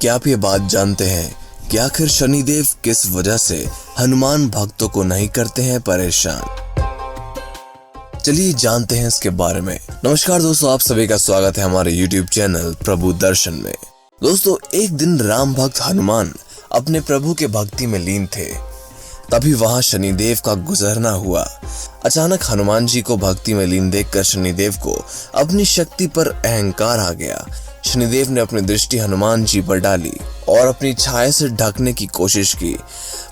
क्या आप ये बात जानते हैं कि आखिर शनिदेव किस वजह से हनुमान भक्तों को नहीं करते हैं परेशान? चलिए जानते हैं इसके बारे में। नमस्कार दोस्तों, आप सभी का स्वागत है हमारे YouTube चैनल प्रभु दर्शन में। दोस्तों, एक दिन राम भक्त हनुमान अपने प्रभु के भक्ति में लीन थे, तभी वहां शनिदेव का गुजरना हुआ। अचानक हनुमान जी को भक्ति में लीन देखकर शनिदेव को अपनी शक्ति पर अहंकार आ गया। शनिदेव ने अपनी दृष्टि हनुमान जी पर डाली और अपनी छाया से ढकने की कोशिश की।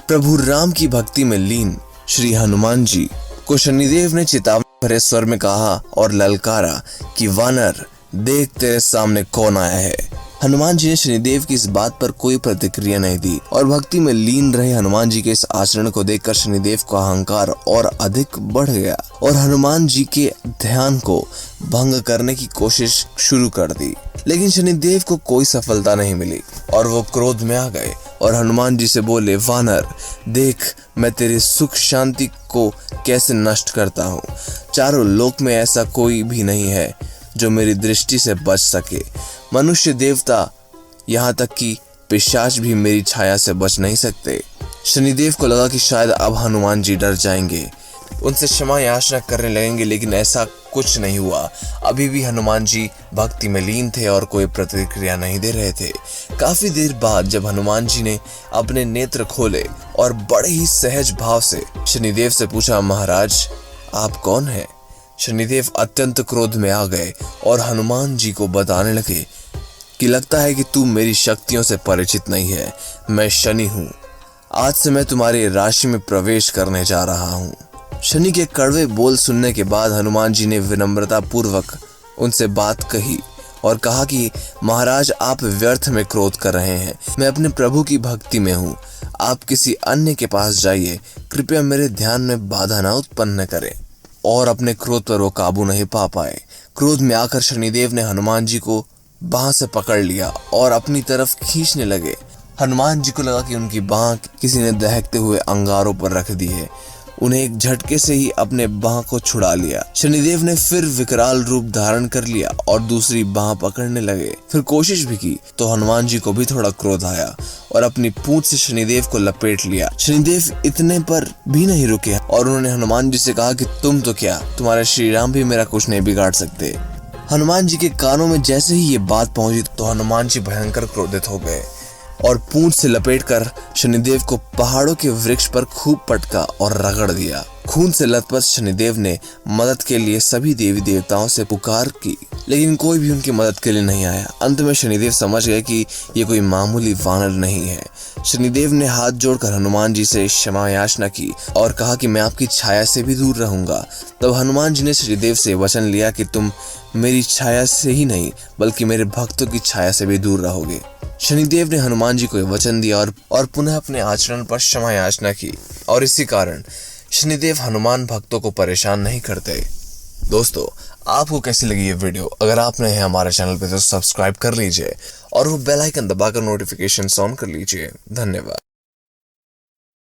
प्रभु राम की भक्ति में लीन श्री हनुमान जी को शनिदेव ने चेतावनी भरे स्वर में कहा और ललकारा कि वानर, देख तेरे सामने कौन आया है। हनुमान जी ने शनिदेव की इस बात पर कोई प्रतिक्रिया नहीं दी और भक्ति में लीन रहे हनुमान जी के इस आचरण को देखकर शनिदेव का अहंकार और अधिक बढ़ गया और हनुमान जी के ध्यान को भंग करने की कोशिश शुरू कर दी। लेकिन शनिदेव को कोई सफलता नहीं मिली और वो क्रोध में आ गए और हनुमान जी से बोले, वानर, देख मैं तेरी सुख शांति को कैसे नष्ट करता हूँ। चारों लोक में ऐसा कोई भी नहीं है जो मेरी दृष्टि से बच सके। मनुष्य, देवता, यहाँ तक कि पिशाच भी मेरी छाया से बच नहीं सकते। शनिदेव को लगा कि शायद अब हनुमान जी डर जाएंगे, उनसे क्षमा याचना करने लगेंगे, लेकिन ऐसा कुछ नहीं हुआ। अभी भी हनुमान जी भक्ति में लीन थे और कोई प्रतिक्रिया नहीं दे रहे थे। काफी देर बाद जब हनुमान जी ने अपने नेत्र खोले और बड़े ही सहज भाव से शनिदेव से पूछा, महाराज आप कौन हैं? शनिदेव अत्यंत क्रोध में आ गए और हनुमान जी को बताने लगे कि लगता है कि तू मेरी शक्तियों से परिचित नहीं है। मैं शनि हूँ। आज से मैं तुम्हारी राशि में प्रवेश करने जा रहा हूँ। शनि के कड़वे बोल सुनने के बाद हनुमान जी ने विनम्रता पूर्वक उनसे बात कही और कहा कि महाराज, आप व्यर्थ में क्रोध कर रहे हैं। मैं अपने प्रभु की भक्ति में हूँ। आप किसी अन्य के पास जाइए। कृपया मेरे ध्यान में बाधा न उत्पन्न करें। और अपने क्रोध पर वो काबू नहीं पा पाए। क्रोध में आकर शनिदेव ने हनुमान जी को बाह से पकड़ लिया और अपनी तरफ खींचने लगे। हनुमान जी को लगा कि उनकी बाह किसी ने दहकते हुए अंगारों पर रख दी है। उन्हें एक झटके से ही अपने बाह को छुड़ा लिया। शनिदेव ने फिर विकराल रूप धारण कर लिया और दूसरी बाह पकड़ने लगे। फिर कोशिश भी की तो हनुमान जी को भी थोड़ा क्रोध आया और अपनी पूंछ से शनिदेव को लपेट लिया। शनिदेव इतने पर भी नहीं रुके और उन्होंने हनुमान जी से कहा कि तुम तो क्या, तुम्हारे श्री राम भी मेरा कुछ नहीं बिगाड़ सकते। हनुमान जी के कानों में जैसे ही ये बात पहुंची तो हनुमान जी भयंकर क्रोधित हो गए और पूंछ से लपेटकर शनिदेव को पहाड़ों के वृक्ष पर खूब पटका और रगड़ दिया। खून से लथपथ शनिदेव ने मदद के लिए सभी देवी देवताओं से पुकार की, लेकिन कोई भी उनकी मदद के लिए नहीं आया। अंत में शनिदेव समझ गए कि ये कोई मामूली वानर नहीं है। शनिदेव ने हाथ जोड़कर हनुमान जी से क्षमा याचना की और कहा कि मैं आपकी छाया से भी दूर रहूंगा। तब हनुमान जी ने शनिदेव से वचन लिया कि तुम मेरी छाया से ही नहीं बल्कि मेरे भक्तों की छाया से भी दूर रहोगे। शनिदेव ने हनुमान जी को वचन दिया और पुनः अपने आचरण पर क्षमा याचना की और इसी कारण शनिदेव हनुमान भक्तों को परेशान नहीं करते। दोस्तों, आपको कैसी लगी ये वीडियो? अगर आप नए हैं हमारे चैनल पे तो सब्सक्राइब कर लीजिए और वो बेल आइकन दबाकर नोटिफिकेशन ऑन कर लीजिए। धन्यवाद।